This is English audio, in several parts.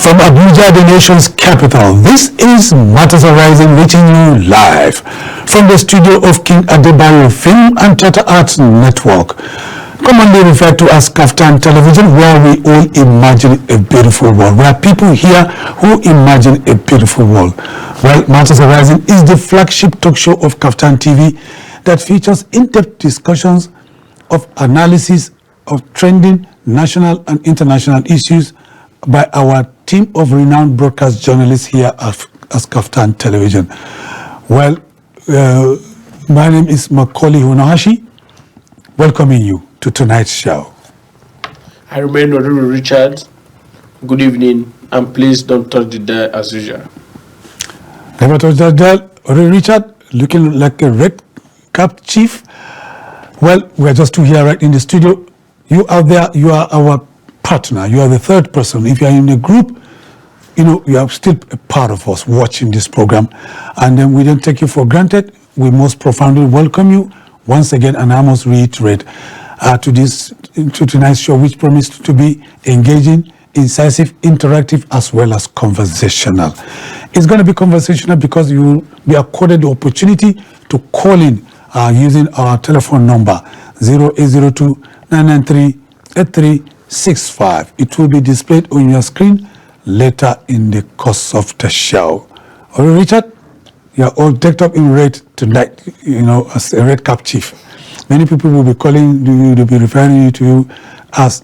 From Abuja, the nation's capital, this is Matters Arising, reaching you live from the studio of King Adebayo Film and Theatre Arts Network, commonly referred to as Kaftan Television, where we all imagine a beautiful world, where people here who imagine a beautiful world. Well, Matters Arising is the flagship talk show of Kaftan TV that features in-depth discussions of analysis of trending national and international issues by our team of renowned broadcast journalists here as Kaftan Television. Well, my name is Macaulay Hunahashi, welcoming you to tonight's show. I remain Oriri Richard. Good evening, and please don't touch the dial as usual. Never touch that dial. Oriri Richard, looking like a red cap chief. Well, we're just two here right in the studio. You out there, you are our partner. You are the third person. If you are in a group, you are still a part of us watching this program. And then we don't take you for granted. We most profoundly welcome you once again. And I must reiterate to tonight's show, which promised to be engaging, incisive, interactive, as well as conversational. It's going to be conversational because you will be accorded the opportunity to call in using our telephone number 0802 993 8365. It will be displayed on your screen later in the course of the show. All right, Richard, you're all decked up in red tonight, as a red cap chief. Many people will be calling you, they'll be referring to you as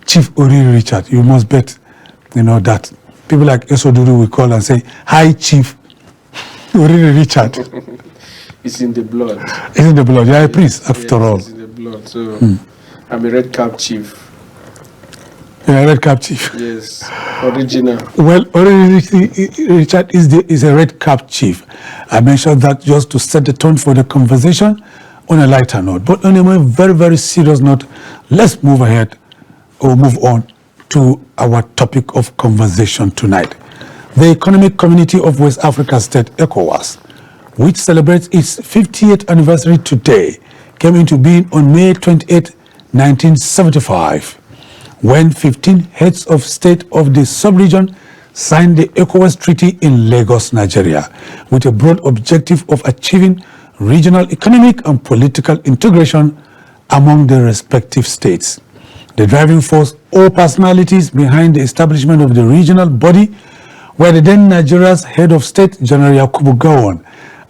Chief Oriri Richard. You must bet, that. People like Esoduru will call and say, "Hi, Chief Oriri Richard." It's in the blood. It's in the blood. You're a priest, after all. It's in the blood. So I'm a red cap chief. You're a red cap chief. Yes, original. Well, Oriri Richard is a red cap chief. I mentioned that just to set the tone for the conversation on a lighter note. But on a very, very serious note, let's move ahead or move on to our topic of conversation tonight. The Economic Community of West Africa State, ECOWAS, which celebrates its 50th anniversary today, came into being on May 28, 1975, when 15 heads of state of the sub-region signed the ECOWAS Treaty in Lagos, Nigeria, with a broad objective of achieving regional economic and political integration among the respective states. The driving force or personalities behind the establishment of the regional body were the then Nigeria's head of state, General Yakubu Gowon,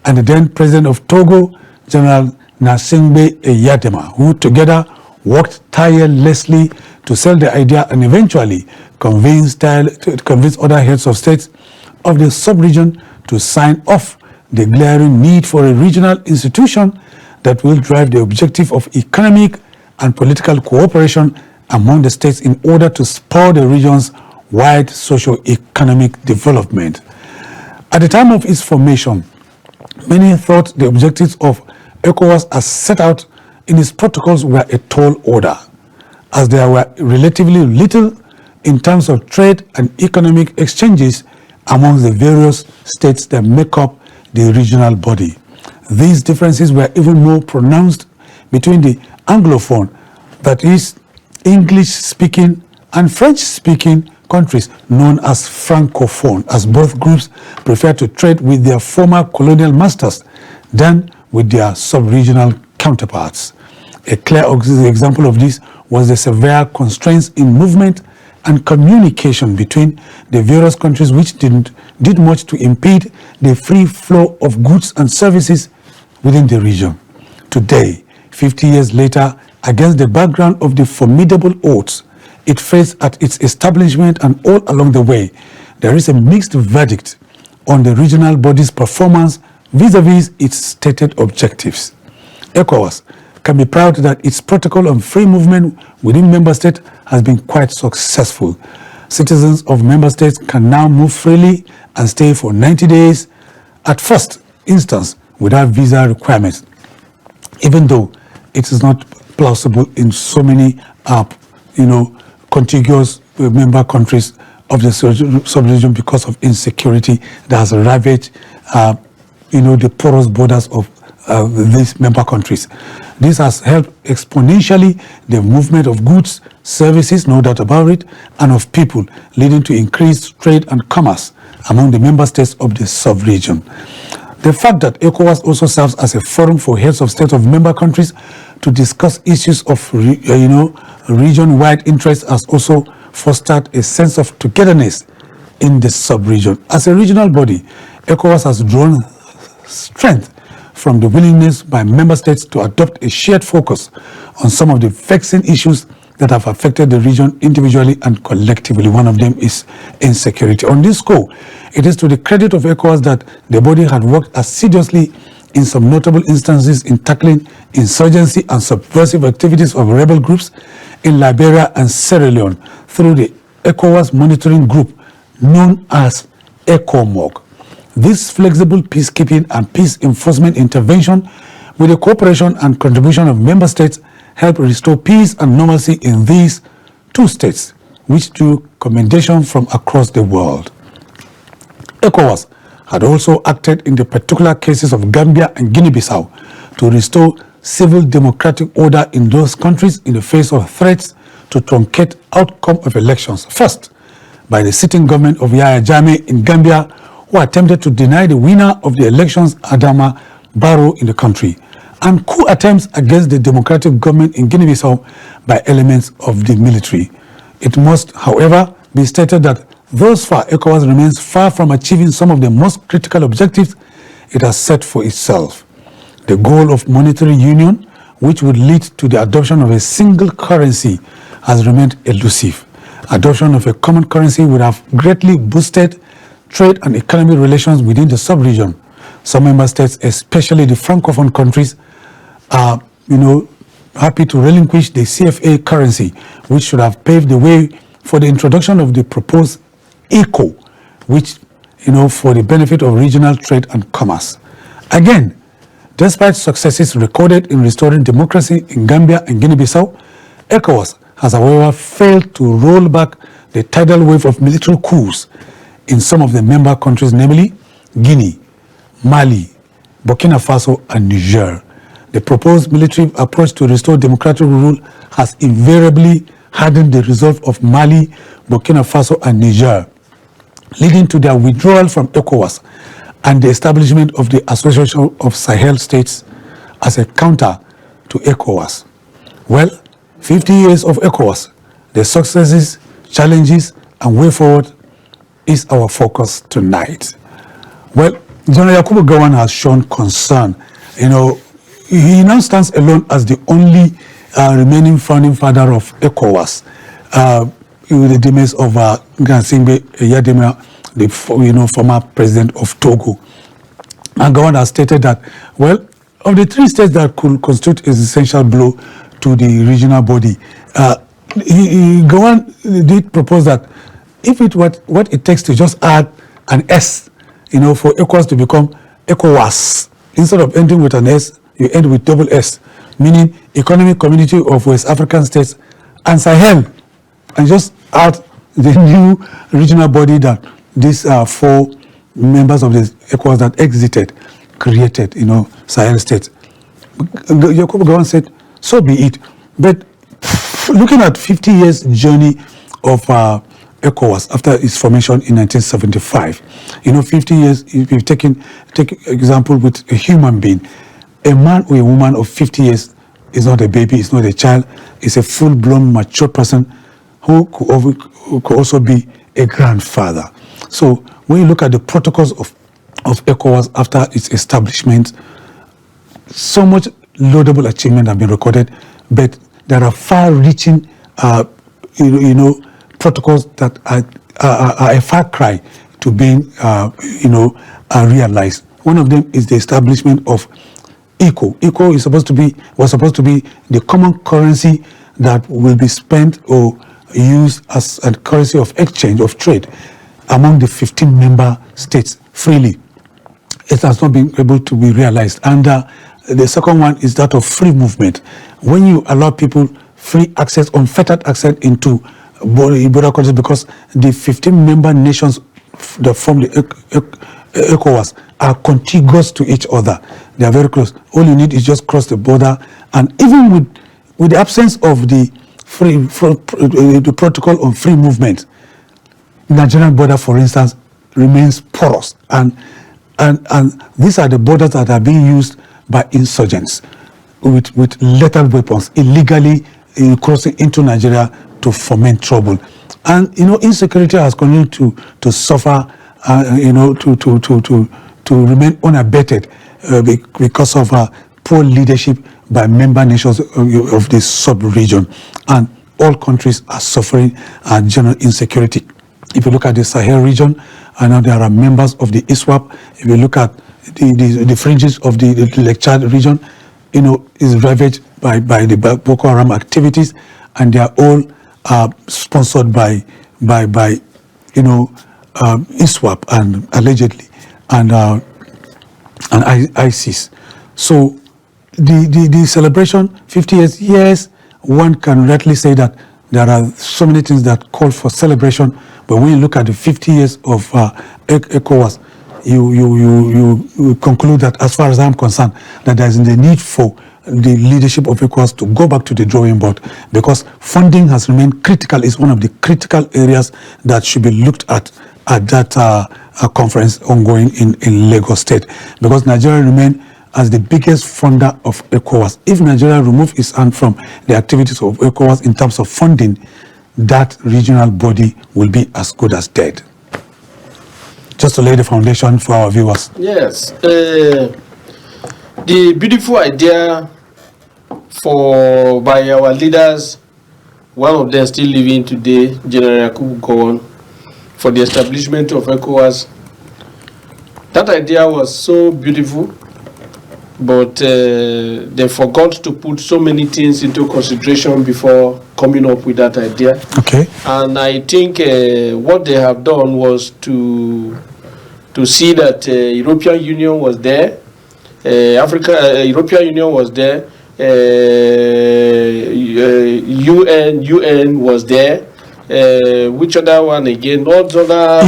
and the then president of Togo, General Gnassingbé Eyadema, who together worked tirelessly to sell the idea and eventually convince other heads of states of the sub-region to sign off the glaring need for a regional institution that will drive the objective of economic and political cooperation among the states in order to spur the region's wide socio-economic development. At the time of its formation, many thought the objectives of ECOWAS as set out in its protocols were a tall order, as there were relatively little in terms of trade and economic exchanges among the various states that make up the regional body. These differences were even more pronounced between the Anglophone, that is, English-speaking and French-speaking countries known as Francophone, as both groups prefer to trade with their former colonial masters than with their sub-regional counterparts. A clear example of this was the severe constraints in movement and communication between the various countries, which did much to impede the free flow of goods and services within the region. Today, 50 years later, against the background of the formidable odds it faced at its establishment and all along the way, there is a mixed verdict on the regional body's performance vis-a-vis its stated objectives. ECOWAS can be proud that its protocol on free movement within member states has been quite successful. Citizens of member states can now move freely and stay for 90 days at first instance without visa requirements, even though it is not plausible in so many contiguous member countries of the sub-region because of insecurity that has ravaged the porous borders of these member countries. This has helped exponentially the movement of goods, services, no doubt about it, and of people, leading to increased trade and commerce among the member states of the sub-region. The fact that ECOWAS also serves as a forum for heads of state of member countries to discuss issues of region-wide interest has also fostered a sense of togetherness in the sub-region. As a regional body, ECOWAS has drawn strength from the willingness by member states to adopt a shared focus on some of the vexing issues that have affected the region individually and collectively. One of them is insecurity. On this score, it is to the credit of ECOWAS that the body had worked assiduously in some notable instances in tackling insurgency and subversive activities of rebel groups in Liberia and Sierra Leone through the ECOWAS monitoring group known as ECOMOG. This flexible peacekeeping and peace enforcement intervention, with the cooperation and contribution of member states, helped restore peace and normalcy in these two states, which drew commendation from across the world. ECOWAS had also acted in the particular cases of Gambia and Guinea-Bissau to restore civil democratic order in those countries in the face of threats to truncate outcome of elections. First, by the sitting government of Yahya Jammeh in Gambia, who attempted to deny the winner of the elections, Adama Barrow, in the country, and coup attempts against the democratic government in Guinea-Bissau by elements of the military. It must, however, be stated that thus far, ECOWAS remains far from achieving some of the most critical objectives it has set for itself. The goal of monetary union, which would lead to the adoption of a single currency, has remained elusive. Adoption of a common currency would have greatly boosted trade and economic relations within the sub-region. Some member states, especially the Francophone countries, are, happy to relinquish the CFA currency, which should have paved the way for the introduction of the proposed ECO, which, for the benefit of regional trade and commerce. Again, despite successes recorded in restoring democracy in Gambia and Guinea-Bissau, ECOWAS has, however, failed to roll back the tidal wave of military coups in some of the member countries, namely Guinea, Mali, Burkina Faso, and Niger. The proposed military approach to restore democratic rule has invariably hardened the resolve of Mali, Burkina Faso, and Niger, leading to their withdrawal from ECOWAS and the establishment of the Association of Sahel States as a counter to ECOWAS. Well, 50 years of ECOWAS, the successes, challenges, and way forward is our focus tonight. Well, General Yakubu Gowon has shown concern. He now stands alone as the only remaining founding father of ECOWAS, with the demise of Gansingbe Eyadema, the former president of Togo. And Gowon has stated that, well, of the three states that could constitute an essential blow to the regional body, Gowon did propose that if what it takes to just add an S, for ECOWAS to become ECOWAS, instead of ending with an S, you end with double S, meaning Economic Community of West African States and Sahel, and just add the new regional body that these four members of the ECOWAS that exited created, Sahel states. Yakubu Gowon said, so be it. But looking at 50 years journey of ECOWAS after its formation in 1975, 50 years, if you take example with a human being, a man or a woman of 50 years is not a baby, it's not a child, it's a full-blown mature person who could also be a grandfather. So when you look at the protocols of ECOWAS after its establishment, so much laudable achievement have been recorded, but there are far-reaching, protocols that are a far cry to being, realized. One of them is the establishment of ECO. ECO was supposed to be the common currency that will be spent or used as a currency of exchange of trade among the 15 member states freely. It has not been able to be realized. And the second one is that of free movement. When you allow people free access, unfettered access into border countries, because the 15 member nations that form the ECOWAS are contiguous to each other. They are very close. All you need is just cross the border, and even with the absence of the the protocol on free movement, Nigerian border, for instance, remains porous, and these are the borders that are being used by insurgents with lethal weapons illegally crossing into Nigeria to foment trouble. And insecurity has continued to suffer, to remain unabated because of poor leadership by member nations of this sub-region, and all countries are suffering general insecurity. If you look at the Sahel region, I know there are members of the ISWAP. If you look at the fringes of the Lake Chad region, is ravaged by the Boko Haram activities, and they are all sponsored by ISWAP and allegedly and ISIS. So the celebration, 50 years, yes, one can rightly say that there are so many things that call for celebration, but when you look at the 50 years of ECOWAS, you conclude that, as far as I'm concerned, that there is the need for the leadership of ECOWAS to go back to the drawing board, because funding has remained critical. It's one of the critical areas that should be looked at that conference ongoing in Lagos State, because Nigeria remains as the biggest funder of ECOWAS. If Nigeria removes its hand from the activities of ECOWAS in terms of funding, that regional body will be as good as dead. Just to lay the foundation for our viewers. Yes. The beautiful idea by our leaders, one of them still living today, General Yakubu Gowon, for the establishment of ECOWAS. That idea was so beautiful, but they forgot to put so many things into consideration before coming up with that idea. Okay. And I think what they have done was to see that European Union was there, European Union was there, UN was there. Which other one again? Not other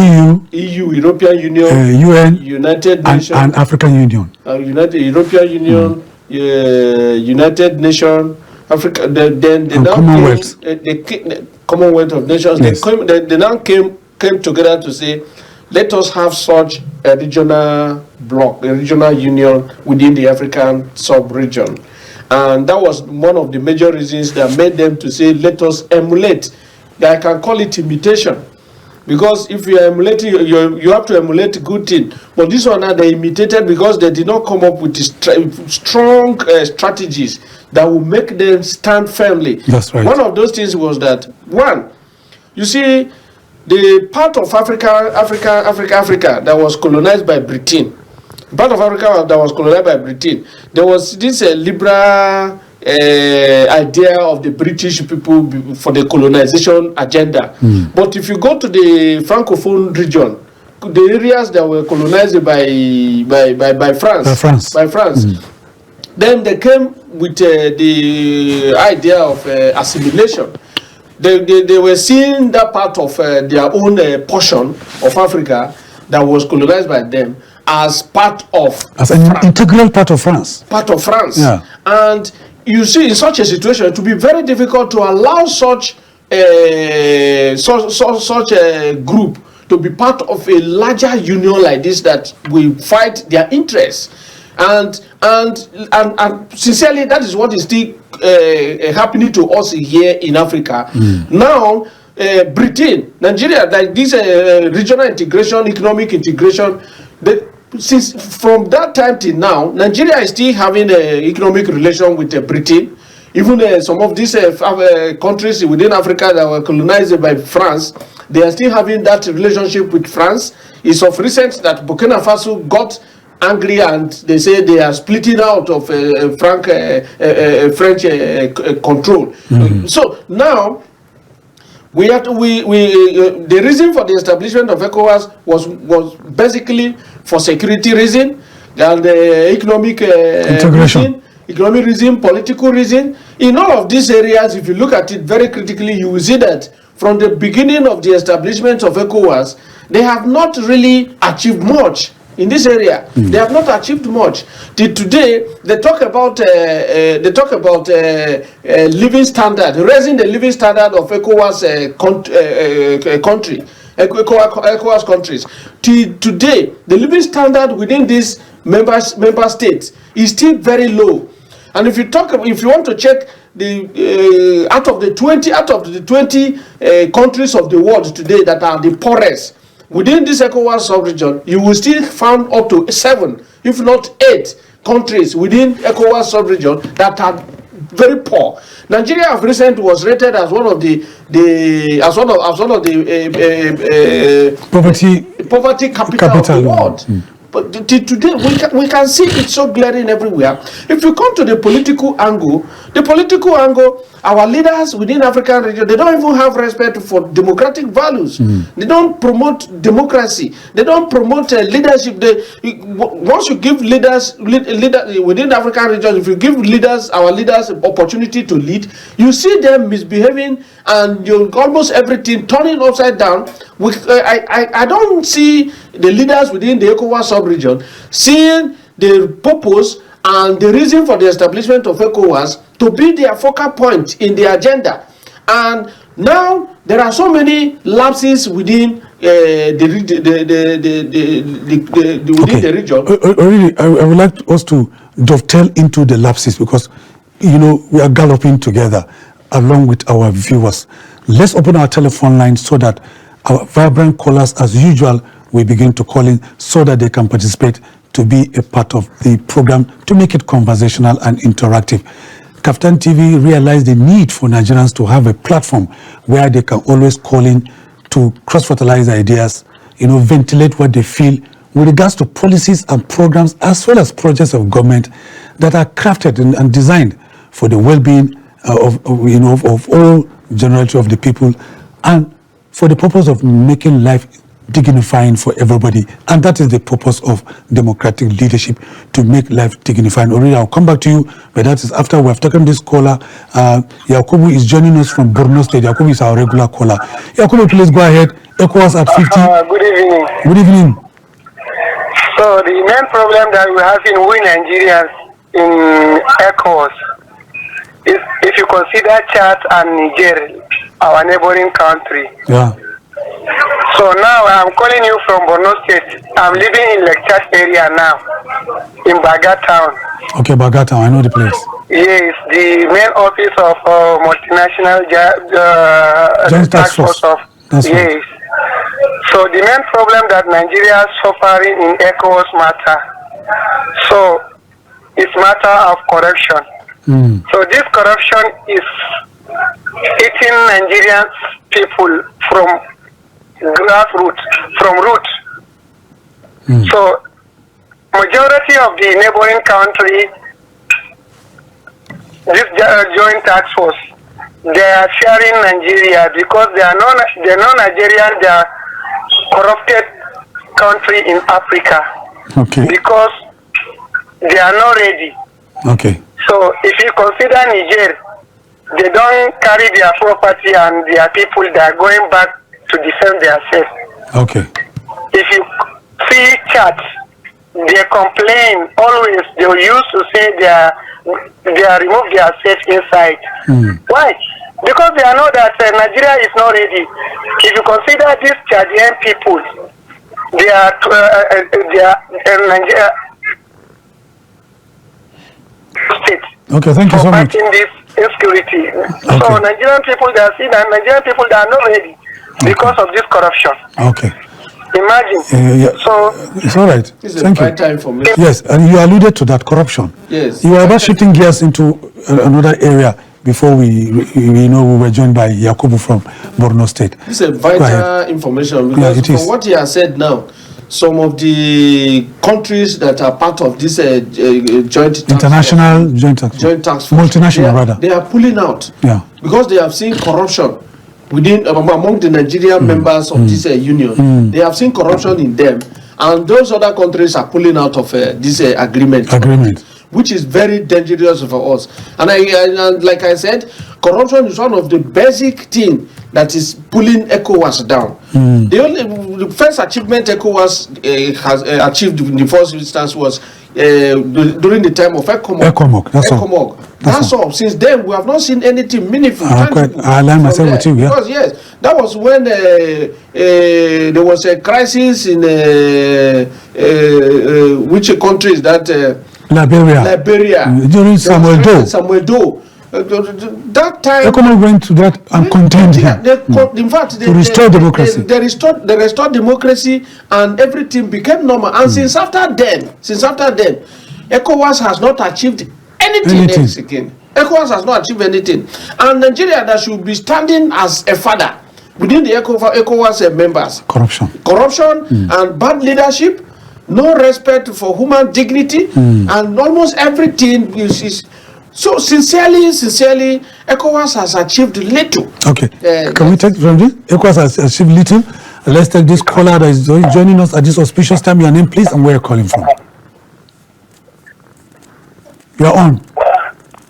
EU, European Union, UN, United Nations, and African Union. European Union, United Nations, Africa. Then they now Commonwealth. the Commonwealth of Nations. Yes. They now came together to say, let us have such a regional bloc, a regional union within the African sub-region. And that was one of the major reasons that made them to say, let us emulate. I can call it imitation, because if you are emulating, you have to emulate good thing. But this one now they imitated because they did not come up with strong strategies that will make them stand firmly. That's right. One of those things was that, one, you see, the part of Africa that was colonized by Britain, part of Africa that was colonized by Britain, there was this liberal idea of the British people for the colonization agenda. But if you go to the Francophone region, the areas that were colonized by France, then they came with the idea of assimilation. They were seeing that part of their own portion of Africa that was colonized by them as part of an integral part of France. Yeah. And you see, in such a situation, it will be very difficult to allow such a group to be part of a larger union like this that will fight their interests. And sincerely, that is what is still happening to us here in Africa. Now, Britain, Nigeria, like this regional integration, economic integration, since from that time till now, Nigeria is still having an economic relation with Britain. Even some of these countries within Africa that were colonized by France, they are still having that relationship with France. It's of recent that Burkina Faso got angry and they say they are splitting out of French control. So now, the reason for the establishment of ECOWAS was basically for security reason and economic reason, political reason. In all of these areas, if you look at it very critically, you will see that from the beginning of the establishment of ECOWAS, they have not really achieved much in this area. They have not achieved much. Till today, they talk about living standard, raising the living standard of ECOWAS ECOWAS countries. Till today, the living standard within these member states is still very low. And if you want to check the out of the 20 countries of the world today that are the poorest within this ECOWAS sub-region, you will still find up to 7, if not 8 countries within ECOWAS sub-region that are very poor. Nigeria of recent was rated as one of the poverty capital of the world. But today we can see it so glaring everywhere. If you come to the political angle, our leaders within African region, they don't even have respect for democratic values. They don't promote democracy. They don't promote leadership. Once you give leaders within the African region, if you give our leaders opportunity to lead, you see them misbehaving and almost everything turning upside down. I don't see the leaders within the ECOWAS sub-region seeing the purpose and the reason for the establishment of ECOWAS to be their focal point in the agenda. And now there are so many lapses within the region. Really, I would like us to dovetail into the lapses because, we are galloping together along with our viewers. Let's open our telephone line so that our vibrant callers, as usual, we begin to call in so that they can participate to be a part of the program, to make it conversational and interactive. Kaftan TV realized the need for Nigerians to have a platform where they can always call in to cross-fertilize ideas, ventilate what they feel with regards to policies and programs as well as projects of government that are crafted and designed for the well-being of all generality of the people and for the purpose of making life dignifying for everybody. And that is the purpose of democratic leadership, to make life dignifying. Already I'll come back to you, but that is after we have taken this caller. Yakubu is joining us from Borno State. Yakubu is our regular caller. Yakubu, please go ahead. ECOWAS at 50. Good evening. Good evening. So the main problem that we have in we Nigerians in ECOWAS is, if you consider Chad and Niger, our neighboring country. Yeah. So now I'm calling you from Borno State. I'm living in Lake Chad area now, in Baga town. Okay, Baga town, I know the place. Yes, the main office of multinational Joint Task Force. Yes. Right. So the main problem that Nigeria is suffering in ECOWAS matter. So it's matter of corruption. So this corruption is eating Nigerian people from grassroots, from root. So majority of the neighboring country, this joint task force, they are sharing Nigeria because they are non-Nigerian, they are corrupted country in Africa. Okay. Because they are not ready. Okay. So if you consider Niger, they don't carry their property and their people, they are going back to defend themselves. Okay. If you see Chad, they complain always. They used to say they remove their self inside. Why? Because they know that Nigeria is not ready. If you consider these Chadian people, they are Nigeria state. Okay, thank you so much. Fighting this insecurity. Okay. So Nigerian people, they are seeing that Nigerian people, they are not ready because of this corruption. Okay. Imagine. So it's all right. Thank you. Information. Yes, and you alluded to that corruption. Yes. You were about shifting gears into another area before we were joined by Yakubu from Borno State. This is a vital information because from what he has said now, some of the countries that are part of this joint task force, multinational they are pulling out. Yeah. Because they have seen corruption within among the Nigerian members of this union. They have seen corruption in them, and those other countries are pulling out of this agreement, which is very dangerous for us. And like I said, corruption is one of the basic things that is pulling ECOWAS down. The first achievement ECOWAS has achieved in the first instance was during the time of ECOMOG. That's all. Since then, we have not seen anything meaningful. I align myself with you. Yeah. Because yes, that was when there was a crisis in which country is that? Liberia. During Samuel Doe. That time, ECOMOG went to that and contend him. In fact, to restore democracy. They restored democracy, and everything became normal. And since after then, ECOWAS has not achieved anything. Again. ECOWAS has not achieved anything. And Nigeria that should be standing as a father within the ECOWAS members. Corruption and bad leadership, no respect for human dignity, and almost everything is. So sincerely, ECOWAS has achieved little. Okay. Can we take from this? ECOWAS has achieved little. Let's take this caller that is joining us at this auspicious time. Your name, please, and where you're calling from. You're on.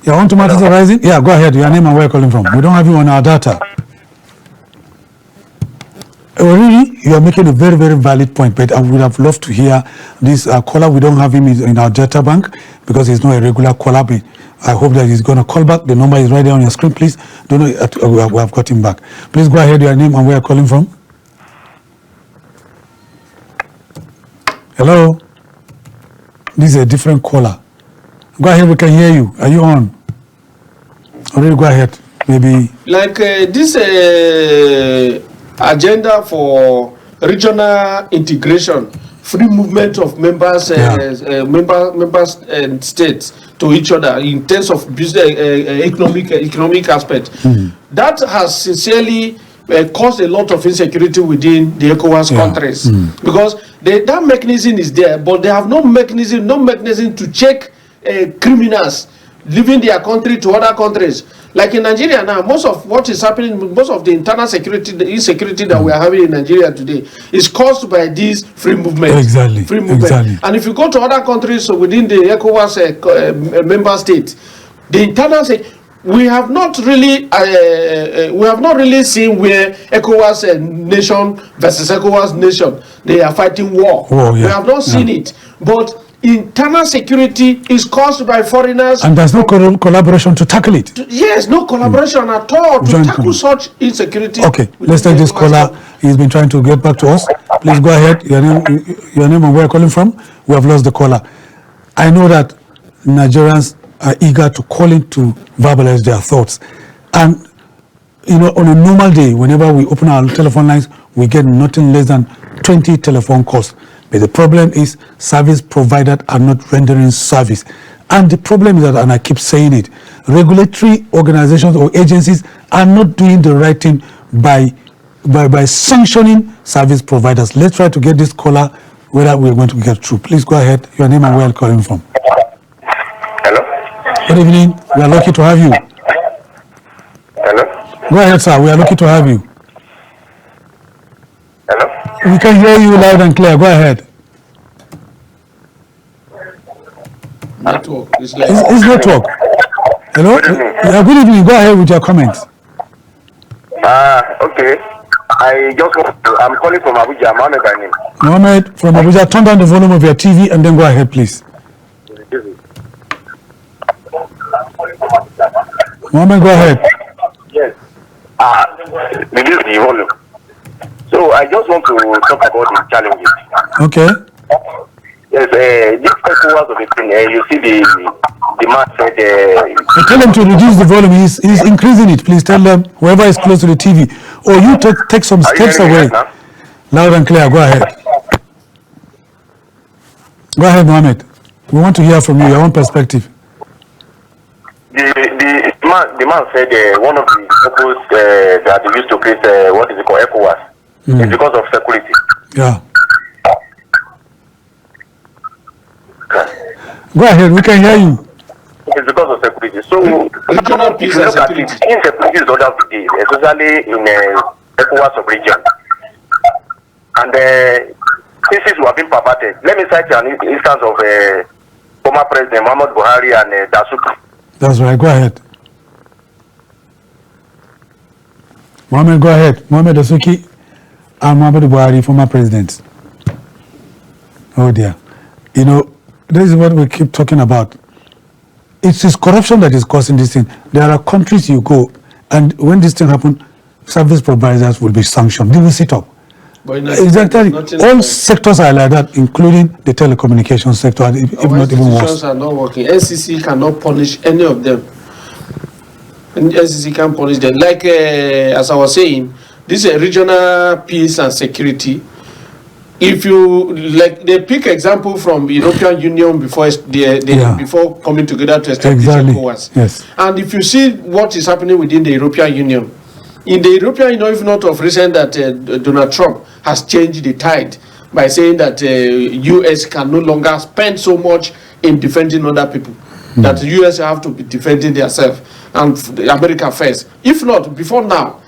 You're on to Matters Arising? Yeah, go ahead. Your name and where you're calling from. We don't have you on our data. Really, you are making a very, very valid point, but I would have loved to hear this caller. We don't have him in our data bank because he's not a regular caller, but I hope that he's going to call back. The number is right there on your screen, please. Don't know, we have got him back. Please go ahead, your name and where you're calling from. Hello? This is a different caller. Go ahead, we can hear you. Are you on? Already, go ahead. Maybe. Like this agenda for regional integration, free movement of members, members and states to each other in terms of business, economic aspect. That has sincerely caused a lot of insecurity within the ECOWAS countries because that mechanism is there, but they have no mechanism to check criminals leaving their country to other countries. Like in Nigeria now, most of what is happening, most of the internal security, the insecurity that we are having in Nigeria today is caused by this free movement. Exactly. Free movement. Exactly. And if you go to other countries within the ECOWAS member states, the internal we have not really seen where ECOWAS nation versus ECOWAS nation they are fighting war. We have not seen it, but internal security is caused by foreigners, and there's no collaboration to tackle it. Yes, no collaboration at all to tackle such insecurity. Okay, let's take this caller. He's been trying to get back to us. Please go ahead. Your name and where you're calling from. We have lost the caller. I know that Nigerians are eager to call in to verbalize their thoughts, and you know, on a normal day, whenever we open our telephone lines, we get nothing less than 20 telephone calls. But the problem is service providers are not rendering service. And the problem is that, and I keep saying it, regulatory organizations or agencies are not doing the right thing by sanctioning service providers. Let's try to get this caller whether we're going to get through. Please go ahead. Your name and where you're calling from. Hello. Good evening. We are lucky to have you. Hello. Go ahead, sir. We are lucky to have you. Hello. We can hear you loud and clear. Go ahead. Network. It's network. Hello? Good evening. Go ahead with your comments. Okay. I'm calling from Abuja. Mohammed by name. Mohammed from Abuja, turn down the volume of your TV and then go ahead, please. Mohammed, go ahead. Yes. Reduce the volume. So I just want to talk about the challenges. Okay. Yes, this ECOWAS of the thing, you see the man said... tell them to reduce the volume. He's increasing it. Please tell them, whoever is close to the TV. Or you take some steps away. Loud and clear. Go ahead. Go ahead, Mohammed. We want to hear from you, your own perspective. The man said one of the purposes that they used to create what is it called ECOWAS is because of security. Yeah. Go ahead, we can hear you. It's because of security. So, regional peace and security. Insecurity is ordered today, especially in ECOWAS sub-region. And cases were being perverted. Let me cite an instance of former President Muhammad Buhari and Dasuki. That's right, go ahead. Mohammed, go ahead. Mohammed Asuki and Muhammad Buhari, former president. Oh dear. You know, this is what we keep talking about. It is corruption that is causing this thing. There are countries you go, and when this thing happens, service providers will be sanctioned. They will sit up. Exactly. All sectors are like that, including the telecommunications sector, if not even worse. Institutions are not working. NCC cannot punish any of them. And NCC can't punish them. Like, as I was saying, this is a regional peace and security. If you like, they pick example from European Union before before coming together to establish ecowas. Yes. And if you see what is happening within the European Union, in the European Union, if not of recent, that Donald Trump has changed the tide by saying that U.S. can no longer spend so much in defending other people. That the U.S. have to be defending themselves and America first. If not, before now,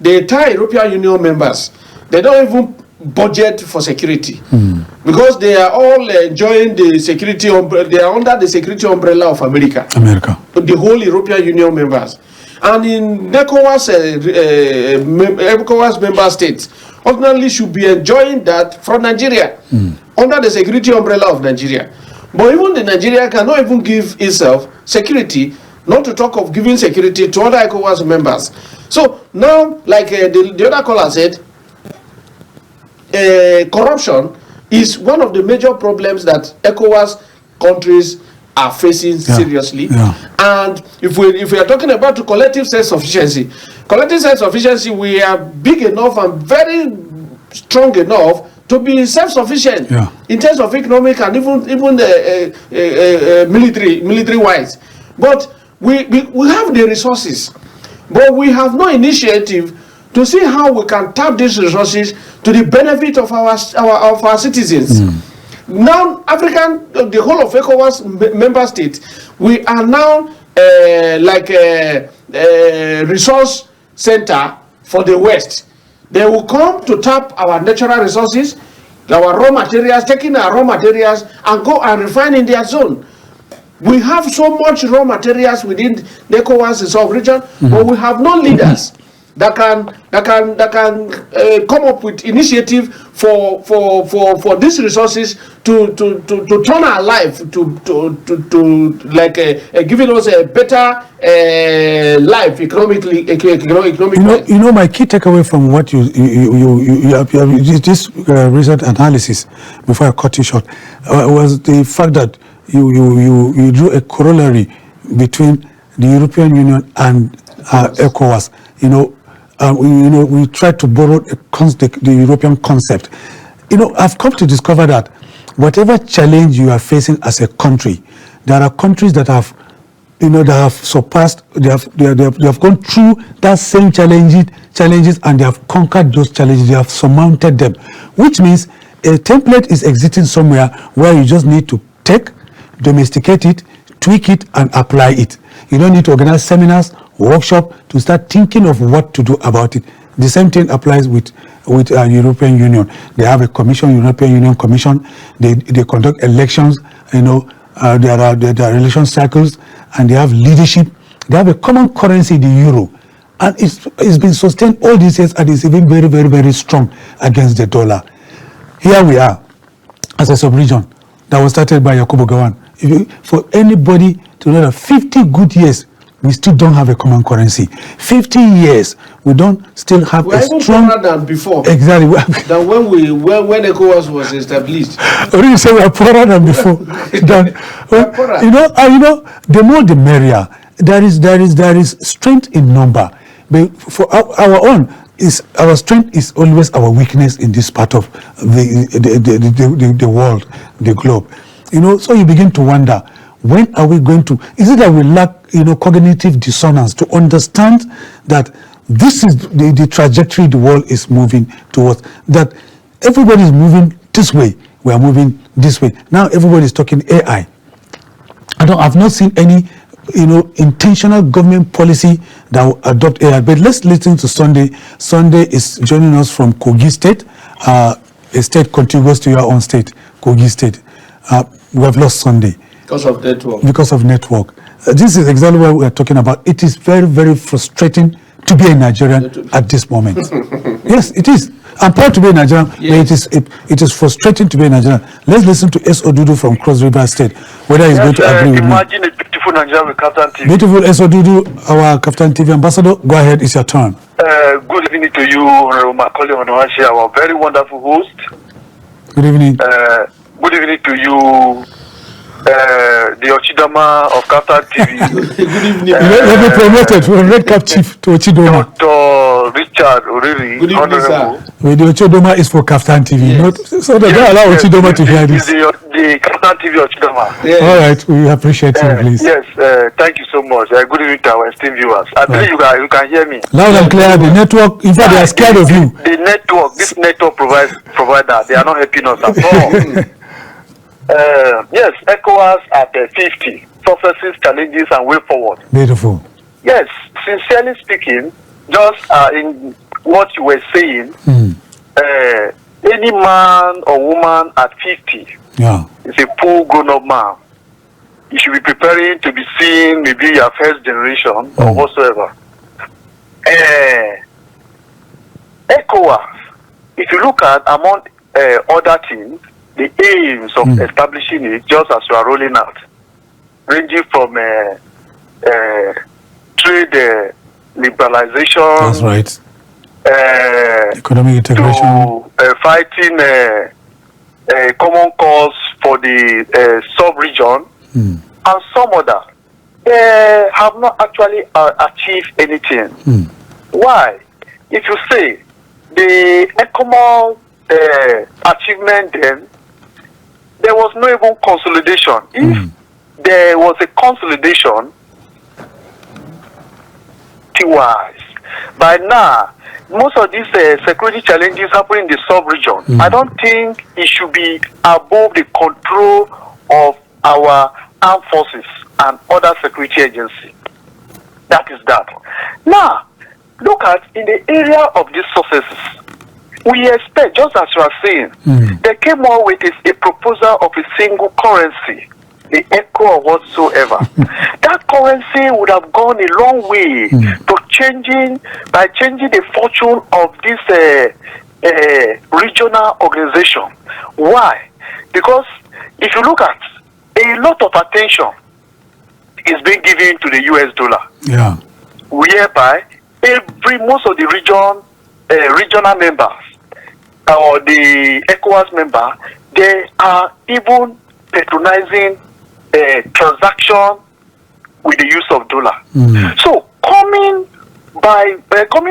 the entire European Union members, they don't even budget for security because they are all enjoying the security they are under the security umbrella of America. The whole European Union members. And in ECOWAS member states ordinarily should be enjoying that from Nigeria under the security umbrella of Nigeria. But even the Nigeria cannot even give itself security, not to talk of giving security to other ECOWAS members. So now, like the other caller said, corruption is one of the major problems that ECOWAS countries are facing seriously. And if we are talking about the collective self-sufficiency, we are big enough and very strong enough to be self-sufficient in terms of economic and even military wise. But we have the resources, but we have no initiative to see how we can tap these resources to the benefit of our citizens. Now, the whole of ECOWAS member states, we are now like a resource center for the West. They will come to tap our natural resources, our raw materials, taking our raw materials and go and refine in their zone. We have so much raw materials within the ECOWAS sub-region, but we have no leaders that can come up with initiative for these resources to turn our life to like giving us a better life economically. My key takeaway from what you this recent analysis, before I cut you short, was the fact that you drew a corollary between the European Union and ECOWAS. We tried to borrow the European concept. I've come to discover that whatever challenge you are facing as a country, there are countries that have, that have surpassed, they have gone through that same challenges, and they have conquered those challenges. They have surmounted them, which means a template is existing somewhere where you just need to take, domesticate it, tweak it, and apply it. You don't need to organize seminars, workshop to start thinking of what to do about it. The same thing applies with European Union. They have a commission, European Union Commission. They conduct elections. There are election cycles, and they have leadership. They have a common currency, the euro, and it's been sustained all these years, and it's even very, very, very strong against the dollar. Here we are, as a sub-region that was started by Yakubu Gowon. For anybody to know that 50 good years, we still don't have a common currency. 50 years, we don't still have a strong. Poorer than before. Exactly. Than when ECOWAS was established. Already say we are poorer than before. The more the merrier. There is strength in number, but for our own, our strength is always our weakness in this part of the world, the globe. So you begin to wonder, when are we going to? Is it that we lack, cognitive dissonance to understand that this is the trajectory the world is moving towards? That everybody is moving this way, we are moving this way. Now everybody is talking AI. I've not seen any, intentional government policy that will adopt AI. But let's listen to Sunday. Sunday is joining us from Kogi State, a state contiguous to your own state, Kogi State. We have lost Sunday. Because of network. Because of network. This is exactly what we are talking about. It is very, very frustrating to be a Nigerian at this moment. Yes, it is. I'm proud to be a Nigerian, Yes. but it is frustrating to be a Nigerian. Let's listen to S. Odudu from Cross River State, whether he's going to agree with me. Imagine a beautiful Nigeria with Captain TV. Beautiful S. Odudu, our Captain TV ambassador. Go ahead, it's your turn. Good evening to you, Honorable Macaulay Onowashi, our very wonderful host. Good evening. Good evening to you, the Ochidama of Captain TV. Good evening. Let me promote it from Red Cap Chief to Ochidoma. Dr. Richard Oriri, Good evening, sir. Honorable. Well, the Ochidoma is for Captain TV, Yes. not, so they don't allow Ochidoma to hear this. The Captain TV Ochidama. Yes. All right, we appreciate you, please. Yes, thank you so much. Good evening to our esteemed viewers. I believe you can hear me. Loud and clear, the network, in fact, they are scared of you. The network, this network provider, they are not helping us at all. Yes, ecowas at 50, successes, challenges, and way forward. Beautiful. Yes, sincerely speaking, just in what you were saying, any man or woman at 50 Yeah. is a full grown-up man. You should be preparing to be seen, maybe your first generation or whatsoever. ECOWAS, if you look at among other things, the aims of establishing it, just as you are rolling out, ranging from trade liberalization. That's right. Economic integration. To fighting a common cause for the sub-region and some other, they have not actually achieved anything. Why? If you say the ECOMOL achievement then, there was no even consolidation. If there was a consolidation, wise, by now, most of these security challenges happen in the sub-region. I don't think it should be above the control of our armed forces and other security agencies. That is that. Now, look at in the area of these successes. We expect, just as you are saying, they came out with a proposal of a single currency, the echo or whatsoever. That currency would have gone a long way to changing the fortune of this regional organization. Why? Because if you look at a lot of attention is being given to the US dollar. Yeah. Whereby most of the regional members or the ECOWAS member, they are even patronizing transaction with the use of dollar. So coming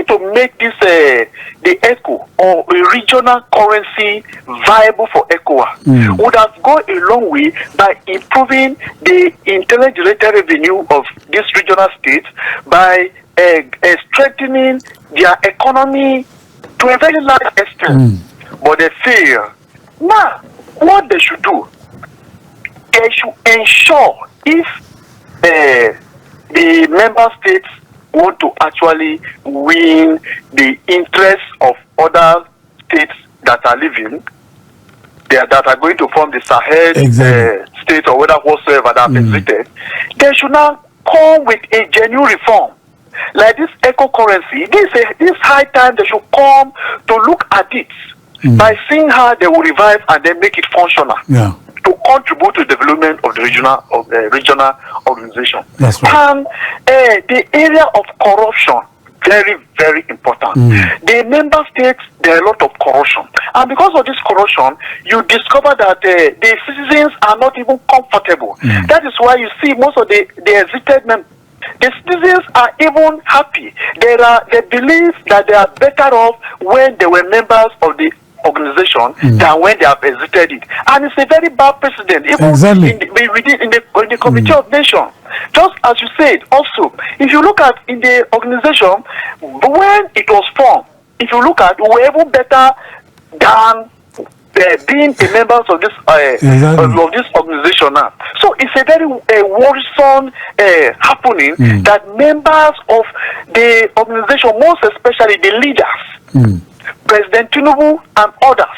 to make this the ECO or a regional currency viable for ECOWAS would have gone a long way by improving the internal generated revenue of these regional states by strengthening their economy to a very large extent. But they fail. Now, what they should do, they should ensure if the member states want to actually win the interests of other states that are living, that are going to form the Sahel state or whatever whatsoever that have exited, they should now come with a genuine reform. Like this eco currency, this high time they should come to look at it by seeing how they will revive and then make it functional to contribute to the development of the regional organization. That's right. And the area of corruption, very, very important. The member states, there are a lot of corruption. And because of this corruption, you discover that the citizens are not even comfortable. That is why you see most of the exited members, the citizens are even happy. They believe that they are better off when they were members of the organization than when they have exited it. And it's a very bad precedent, even in the Committee of Nations. Just as you said, also, if you look at in the organization, when it was formed, if you look at, we were even better than being a members of this of this organization now. So it's a very worrisome happening that members of the organization, most especially the leaders, President Tinubu and others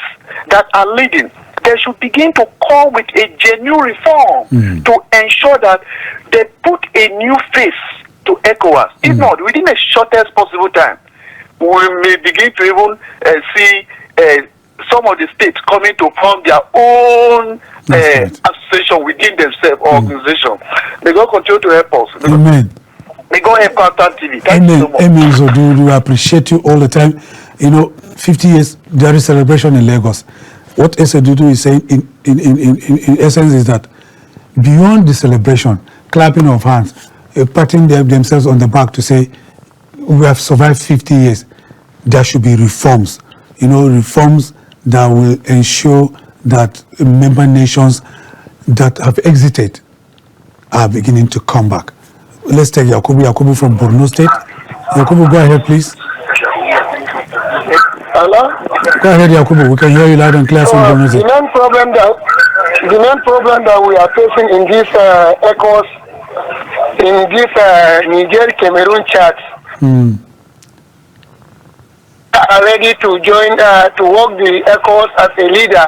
that are leading, they should begin to come with a genuine reform to ensure that they put a new face to ECOWAS. If not, within the shortest possible time, we may begin to even see some of the states coming to form their own association within themselves, organization. May God continue to help us. Amen. May God help Contact TV. Thank you so much. Amen. So do appreciate you all the time. 50 years, there is celebration in Lagos. What Esedudu is saying in essence is that beyond the celebration, clapping of hands, patting themselves on the back to say, we have survived 50 years, there should be reforms. Reforms that will ensure that member nations that have exited are beginning to come back. Let's take Yakubu from Borno State. Yakubu, go ahead, please. Hello? Go ahead, Yakubu. We can hear you loud and clear from Borno State. The main problem that we are facing in this ECOWAS, in this Niger-Cameroon chat, are ready to join, to work the ECOWAS as a leader.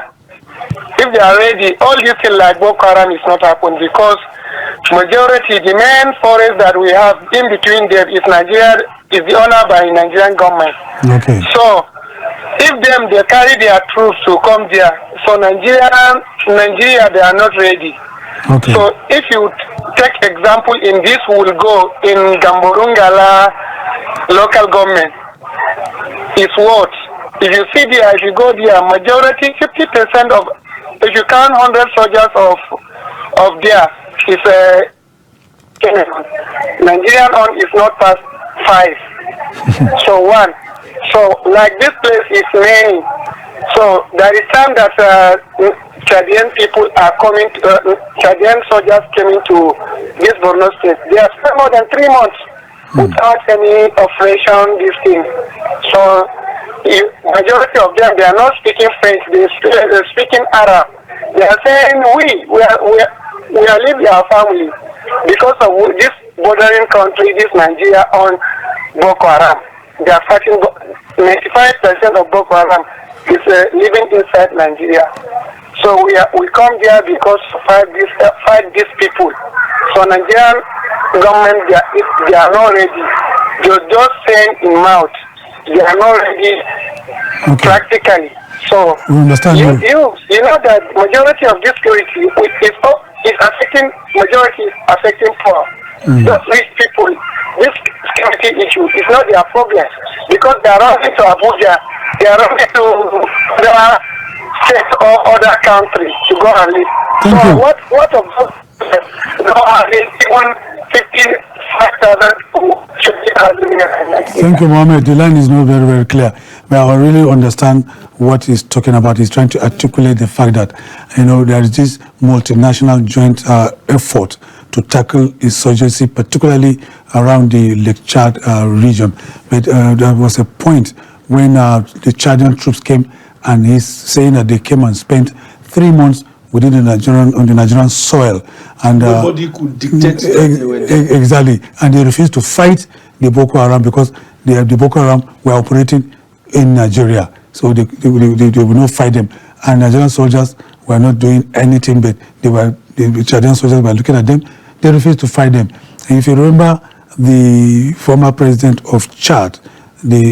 If they are ready, all this thing like Boko Haram is not happen because majority, the main forest that we have in between them is Nigeria, is the owner by Nigerian government. Okay. So, if they carry their troops to come there, so Nigeria, they are not ready. Okay. So, if you take example in this, will go in Gamborungala local government, it's what? If you see there, if you go there, majority, 50% of, if you count 100 soldiers of there, is Nigerian on is not past 5. So 1. So like this place is many. So there is time that Chadian people are coming, Chadian soldiers coming to this Borno State. They have spent more than 3 months without any operation, this thing. So majority of them, they are not speaking French, they are speaking Arab. They are saying, we are leaving our family because of this bordering country, this Nigeria on Boko Haram. They are fighting, 95% of Boko Haram is living inside Nigeria. So we come there because to fight these people. So Nigerian government, they are not ready. They're just saying in mouth. They are not ready practically. So we understand you know that majority of this security is affecting majority is affecting poor. The rich people. This security issue is not their problem because they are running to Abuja, they are running to other states or other countries to go and live. Thank you. What of those even 55,000 should be living in? Thank you, Mohammed. The line is not very, very clear. But I really understand what he's talking about. He's trying to articulate the fact that, there is this multinational joint effort to tackle insurgency, particularly around the Lake Chad region. But there was a point when the Chadian troops came, and he's saying that they came and spent 3 months within on the Nigerian soil, and nobody could dictate exactly, and they refused to fight the Boko Haram because the Boko Haram were operating in Nigeria, so they would not fight them, and Nigerian soldiers were not doing anything, but the Chadian soldiers were looking at them. They refused to fight them. And if you remember the former president of Chad, the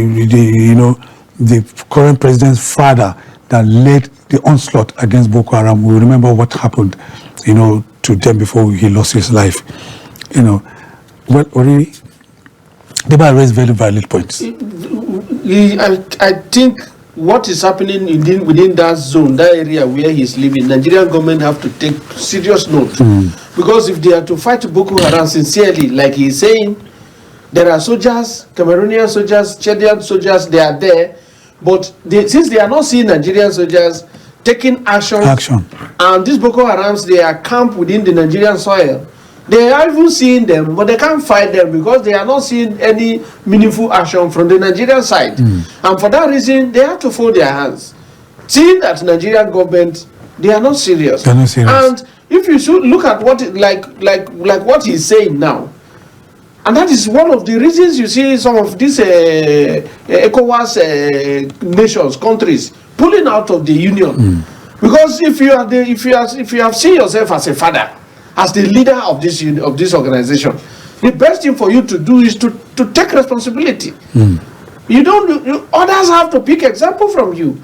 current president's father that led the onslaught against Boko Haram, we remember what happened, to them before he lost his life. Well, already, they might raise very valid points. I think what is happening within that zone, that area where he's living, Nigerian government have to take serious note. Because if they are to fight Boko Haram sincerely, like he's saying, there are soldiers, Cameroonian soldiers, Chadian soldiers, they are there, but since they are not seeing Nigerian soldiers taking action, and these Boko Harams, they are camped within the Nigerian soil, they are even seeing them, but they can't fight them because they are not seeing any meaningful action from the Nigerian side. And for that reason, they have to fold their hands. Seeing that Nigerian government, they are not serious. They're not serious. And if you should look at what, like what he's saying now, and that is one of the reasons you see some of these ECOWAS nations, countries, pulling out of the union. Because if you have seen yourself as a father, as the leader of this organization, the best thing for you to do is to take responsibility. You don't. Others have to pick example from you,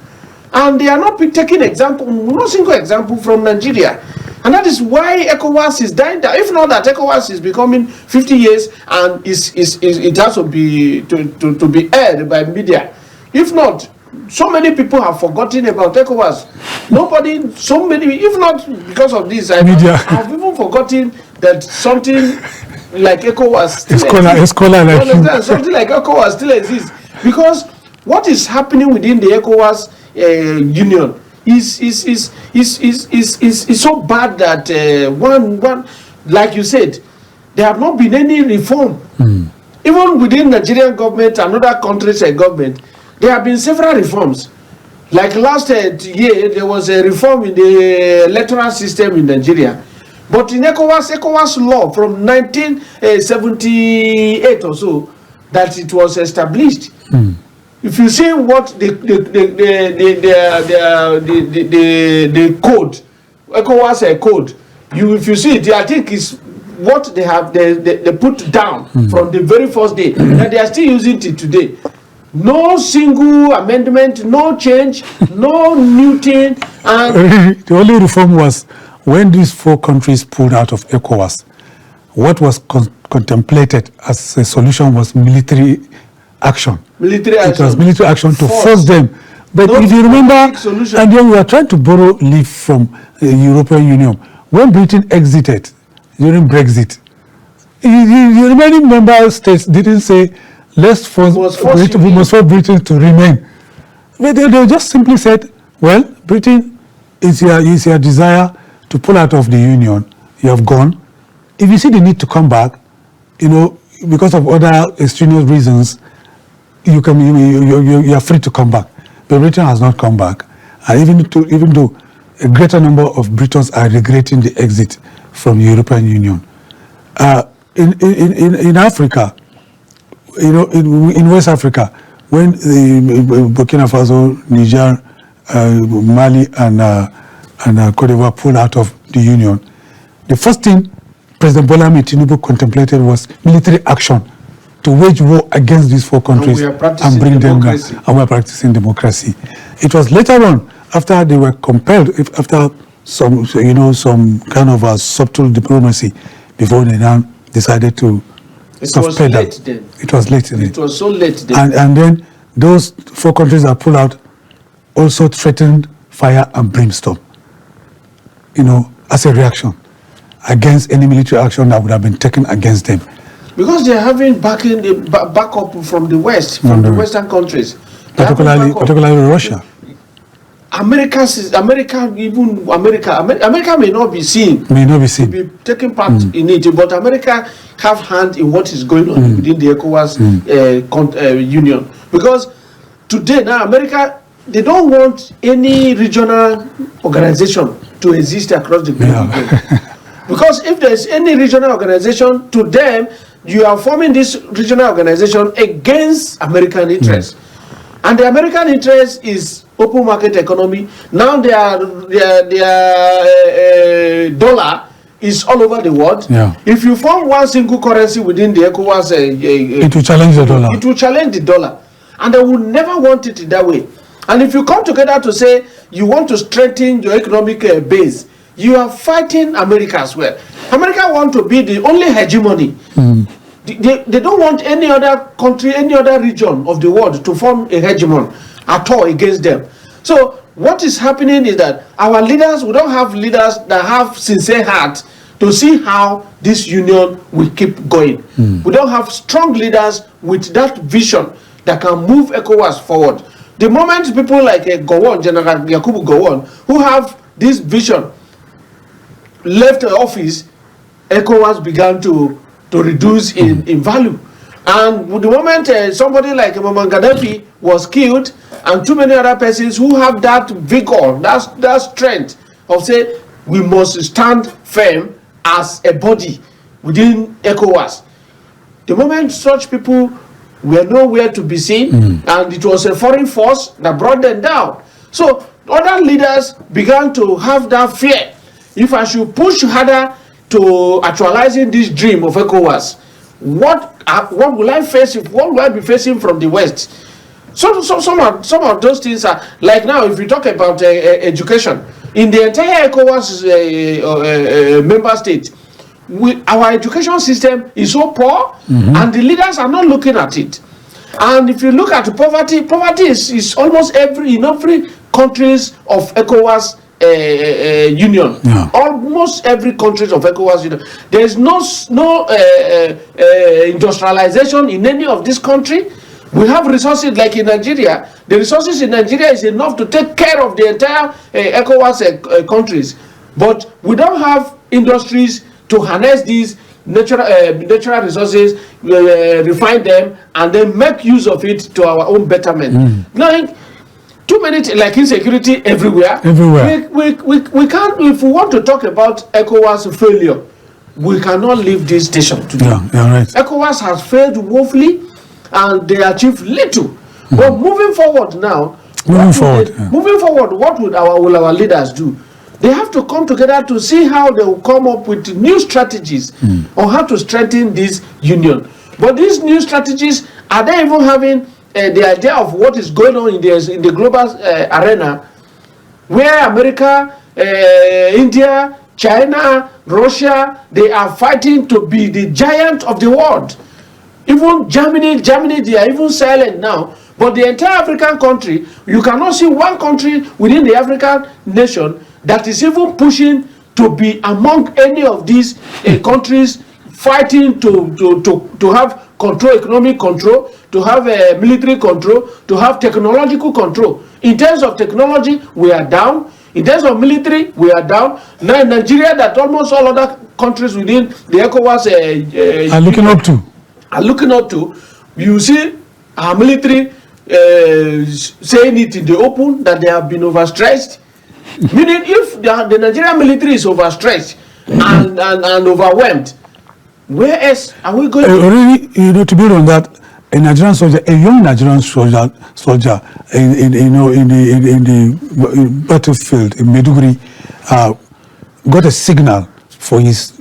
and they are not taking example, no single example from Nigeria, and that is why ECOWAS is dying down. If not that ECOWAS is becoming 50 years and it has to be aired by media. If not, so many people have forgotten about ECOWAS. If not because of this, I've even forgotten that something like ECOWAS still exists. Something like ECOWAS still exists. Because what is happening within the ECOWAS union is so bad that one, like you said, there have not been any reform. Even within Nigerian government and other countries' government, there have been several reforms. Like last year, there was a reform in the electoral system in Nigeria. But in ECOWAS law from 1978 or so, that it was established. If you see what the code, ECOWAS code, if you see it, I think it's what they put down from the very first day, that they are still using it today. No single amendment, no change, no new thing. And the only reform was when these 4 countries pulled out of ECOWAS. What was contemplated as a solution was military action. It was military action to force them. But if you remember, and then we are trying to borrow leave from the European Union. When Britain exited during Brexit, the remaining member states didn't say, let's force Britain to remain. But they just simply said, well, Britain is your desire to pull out of the union. You have gone. If you see the need to come back, because of other extraneous reasons, you are free to come back. But Britain has not come back. And even though a greater number of Britons are regretting the exit from the European Union. In Africa, in West Africa, when Burkina Faso, Niger, Mali, and Cote d'Ivoire pulled out of the union, the first thing President Bola Ahmed Tinubu contemplated was military action to wage war against these 4 countries and bring them down. And we are practicing democracy. It was later on, after they were compelled, after some kind of subtle diplomacy, before they now decided to stop pedal. It was late then. It was so late then. And then those 4 countries that pulled out also threatened fire and brimstone, as a reaction against any military action that would have been taken against them. Because they are having backup from the West, from the Western countries. Particularly Russia. America may not be seen. To be taking part in it, but America have hand in what is going on within the ECOWAS union. Because today now America, they don't want any regional organization to exist across the globe. Because if there's any regional organization, to them, you are forming this regional organization against American interests. And the American interest is open market economy. Now their dollar is all over the world. If you form one single currency within the ECOWAS, it will challenge the dollar. It will challenge the dollar. And they will never want it that way. And if you come together to say you want to strengthen your economic base, you are fighting America as well. America want to be the only hegemony. They don't want any other country, any other region of the world to form a hegemon at all against them. So what is happening is that our leaders, we don't have leaders that have sincere heart to see how this union will keep going. We don't have strong leaders with that vision that can move ECOWAS forward. The moment people like Gowon, General Yakubu Gowon, who have this vision, left office, ECOWAS began to reduce in value. And with the moment somebody like Muammar Gaddafi was killed, and too many other persons who have that vigor, that strength of say, we must stand firm as a body within ECOWAS. The moment such people were nowhere to be seen, and it was a foreign force that brought them down. So other leaders began to have that fear. If I should push harder to actualizing this dream of ECOWAS, what will I face? What will I be facing from the West? So some of those things are like now. If you talk about education in the entire ECOWAS member state, our education system is so poor, and the leaders are not looking at it. And if you look at poverty is almost in every countries of ECOWAS union. Yeah. Almost every country of ECOWAS union. There is no industrialization in any of this country. We have resources like in Nigeria. The resources in Nigeria is enough to take care of the entire ECOWAS countries, but we don't have industries to harness these natural resources, refine them, and then make use of it to our own betterment. Like too many like insecurity everywhere. We can't. If we want to talk about ECOWAS failure, we cannot leave this station today. Yeah, right. ECOWAS has failed woefully, and they achieved little. But moving forward now, what would our leaders do? They have to come together to see how they will come up with new strategies on how to strengthen this union. But these new strategies, are they even having the idea of what is going on in the global arena, where America, India, China, Russia, they are fighting to be the giant of the world. Even Germany, they are even silent now. But the entire African country, you cannot see one country within the African nation that is even pushing to be among any of these countries fighting to have control, economic control, to have military control, to have technological control. In terms of technology, we are down. In terms of military, we are down. Now in Nigeria, that almost all other countries within the ECOWAS are looking up to. You see our military saying it in the open that they have been overstretched. Meaning, if the Nigerian military is overstretched and overwhelmed, where else are we going? Already, to build on that, a Nigerian soldier, a young Nigerian soldier, in the battlefield in Maiduguri, got a signal for his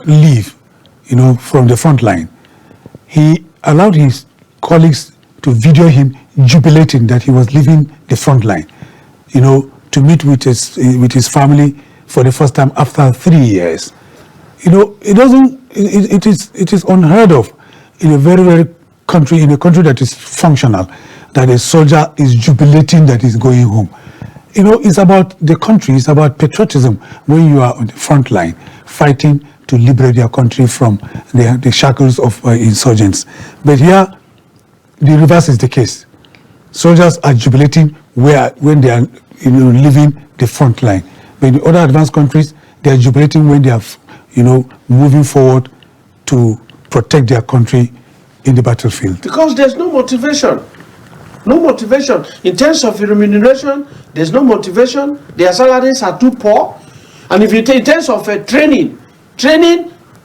leave, from the front line. He allowed his colleagues to video him jubilating that he was leaving the front line, to meet with his family for the first time after 3 years. It is unheard of in a a country that is functional, that a soldier is jubilating that he's going home. It's about the country, it's about patriotism when you are on the front line fighting to liberate your country from the shackles of insurgents. But here, the reverse is the case. Soldiers are jubilating when they are leaving the front line. But in the other advanced countries, they are jubilating when they are moving forward to protect their country in the battlefield. Because there's no motivation. No motivation. In terms of remuneration, there's no motivation. Their salaries are too poor. And if you take in terms of training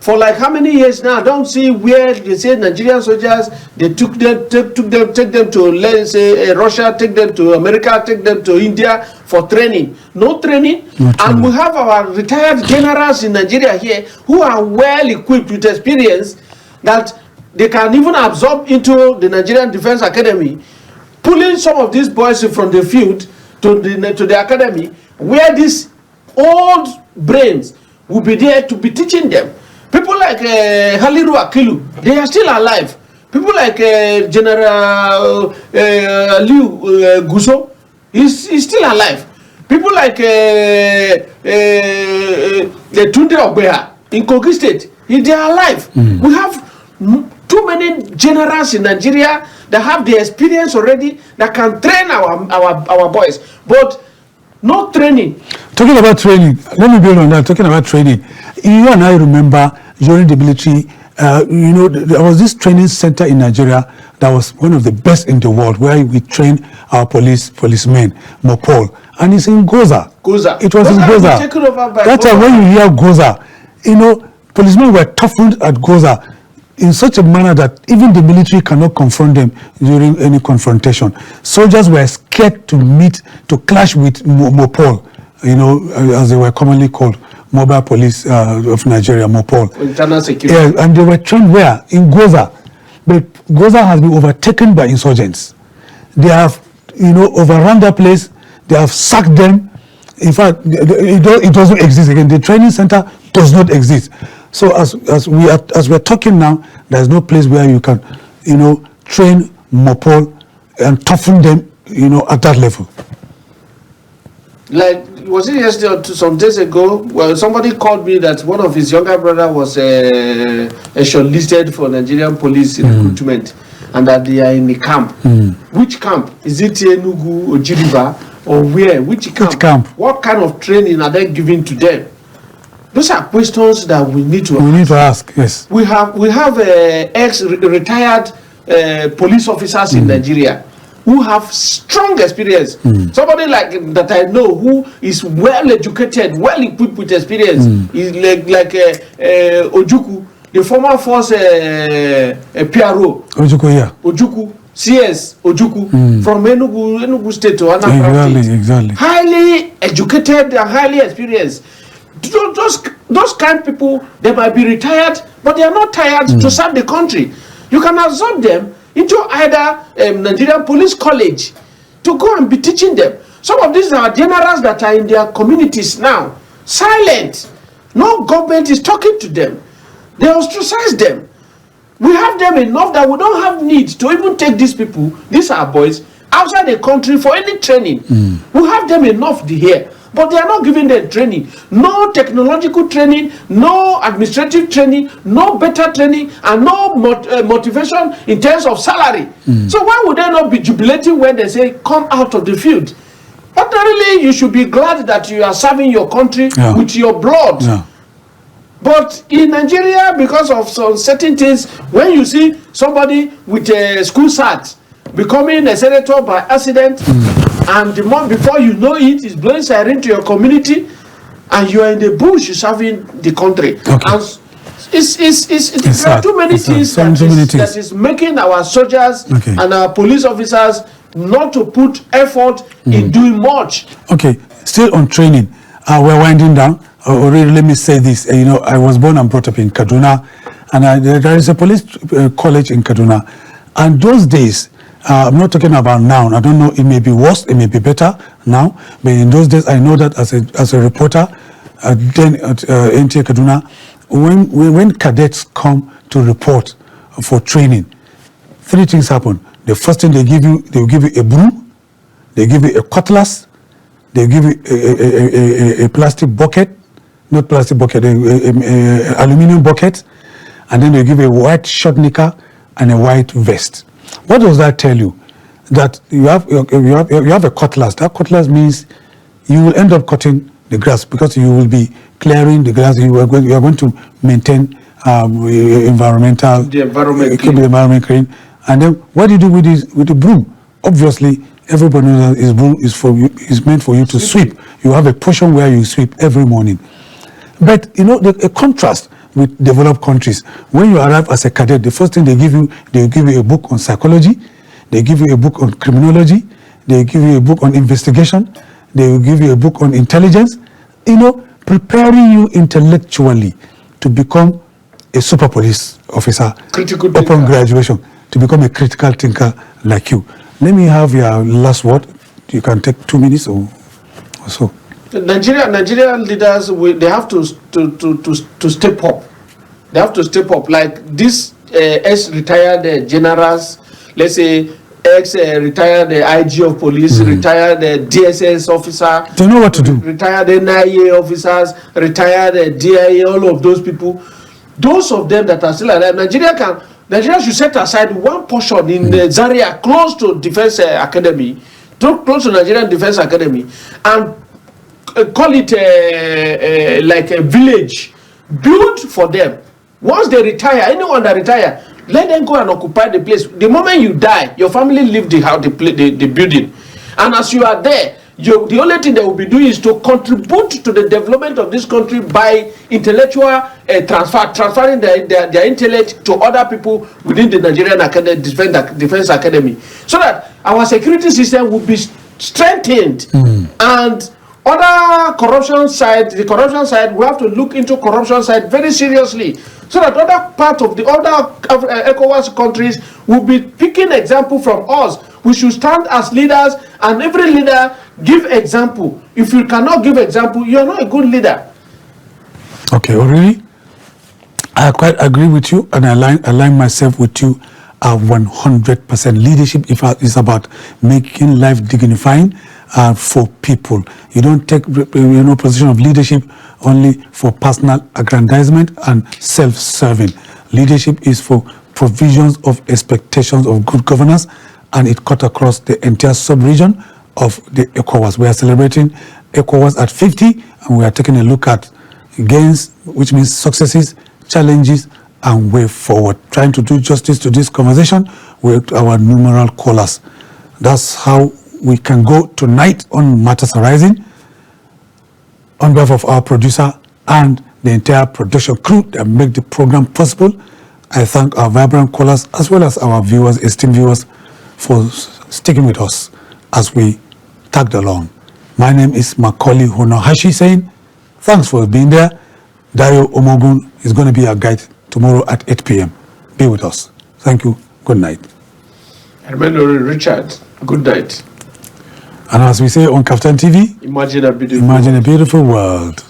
for like how many years now, I don't see where they say Nigerian soldiers, they take them to, let's say, Russia, take them to America, take them to India for training. No training. And we have our retired generals in Nigeria here who are well equipped with experience that they can even absorb into the Nigerian Defense Academy, pulling some of these boys from the field to the academy, where these old brains will be there to be teaching them. People like Haliru Akilu, they are still alive. People like General Liu Guso, he's still alive. People like Tunde Obeha in Kogi State, they are alive. We have too many generals in Nigeria that have the experience already that can train our boys, but no training. Talking about training, let me build on that. Talking about training, you and I remember during the military, there was this training center in Nigeria that was one of the best in the world, where we trained our policemen, Mopol, and it's in Goza. It was in Goza. That time when you hear Goza, policemen were toughened at Goza. in such a manner that even the military cannot confront them during any confrontation. Soldiers were scared to clash with MOPOL, as they were commonly called, Mobile Police of Nigeria, MOPOL. Internal security. Yeah, and they were trained where? In Goza. But Goza has been overtaken by insurgents. They have, overrun that place. They have sacked them. In fact, it doesn't exist again. The training center does not exist. So as we're talking now, there's no place where you can, train MOPOL and toughen them, at that level. Like, was it yesterday or some days ago? Well, somebody called me that one of his younger brother was shortlisted for Nigerian police recruitment, and that they are in the camp. Which camp? Is it Enugu or Jiriba or where? Which camp? What kind of training are they giving to them? Those are questions that we need to ask. Yes. We have ex-retired police officers in Nigeria who have strong experience. Somebody like that I know who is well educated, well equipped with experience is like Ojukwu, the former force PRO. Ojukwu, CS Ojukwu from Enugu State to Anambra State. Exactly. Highly educated and highly experienced. Those kind of people, they might be retired, but they are not tired to serve the country. You can absorb them into either Nigerian Police College to go and be teaching them. Some of these are generals that are in their communities now, silent. No government is talking to them. They ostracize them. We have them enough that we don't have need to even take these people, these are boys, outside the country for any training. We have them enough here. But they are not giving them training. No technological training, no administrative training, no better training, and no motivation in terms of salary. So why would they not be jubilating when they say, come out of the field? Ordinarily, you should be glad that you are serving your country with your blood. Yeah. But in Nigeria, because of some certain things, when you see somebody with a school cert becoming a senator by accident, and the month before you know it, is blowing siren to your community, and you are in the bush, you're serving the country. Okay. And there are too many things that is making our soldiers and our police officers not to put effort in doing much. Okay, still on training, we're winding down. Already, let me say this. I was born and brought up in Kaduna, and there is a police college in Kaduna, and those days, I'm not talking about now. I don't know. It may be worse. It may be better now. But in those days, I know that as a reporter, then at NTA Kaduna, when cadets come to report for training, three things happen. The first thing they will give you a broom, they give you a cutlass, they give you a plastic bucket, not plastic bucket, a aluminum bucket, and then they give you a white short knicker and a white vest. What does that tell you? That you have a cutlass. That cutlass means you will end up cutting the grass because you will be clearing the grass. You are going to maintain the environment clean. And then what do you do with the broom? Obviously, everybody knows that broom is meant for you to sweep. You have a portion where you sweep every morning. But a contrast with developed countries. When you arrive as a cadet, the first thing they will give you a book on psychology, they give you a book on criminology, they give you a book on investigation, they will give you a book on intelligence, preparing you intellectually to become a super police officer upon graduation, to become a critical thinker like you. Let me have your last word. You can take 2 minutes or so. Nigerian leaders, they have to step up. They have to step up. Like this ex-retired generals, let's say ex-retired IG of police, retired DSS officer. They know what to do. Retired NIA officers, retired DIA, all of those people. Those of them that are still alive, Nigeria should set aside one portion in Zaria, close to Defense Academy, close to Nigerian Defense Academy, and call it like a village built for them. Once they retire, anyone that retire, let them go and occupy the place. The moment you die, your family leave the house, the building, and as you are there, the only thing they will be doing is to contribute to the development of this country by intellectual transferring their intellect to other people within the Nigerian Defense Academy, so that our security system will be strengthened. And other corruption side, the corruption side, we have to look into corruption side very seriously, so that other part of the other ECOWAS countries will be picking example from us. We should stand as leaders, and every leader give example. If you cannot give example, you are not a good leader. Okay, already, I quite agree with you, and I align myself with you 100%. Leadership is about making life dignifying for people. You don't take position of leadership only for personal aggrandizement and self-serving. Leadership is for provisions of expectations of good governance, and it cut across the entire sub-region of the ECOWAS. We are celebrating ECOWAS at 50, and we are taking a look at gains, which means successes, challenges, and way forward. Trying to do justice to this conversation with our numeral callers. That's how we can go tonight on Matters Arising. On behalf of our producer and the entire production crew that make the program possible, I thank our vibrant callers as well as our viewers, esteemed viewers, for sticking with us as we tagged along. My name is Macaulay Honohashi saying, thanks for being there. Dayo Omogun is going to be our guide tomorrow at 8 p.m. Be with us. Thank you. Good night. Remember, Richard, good night. And as we say on Kaftan TV, imagine a beautiful world.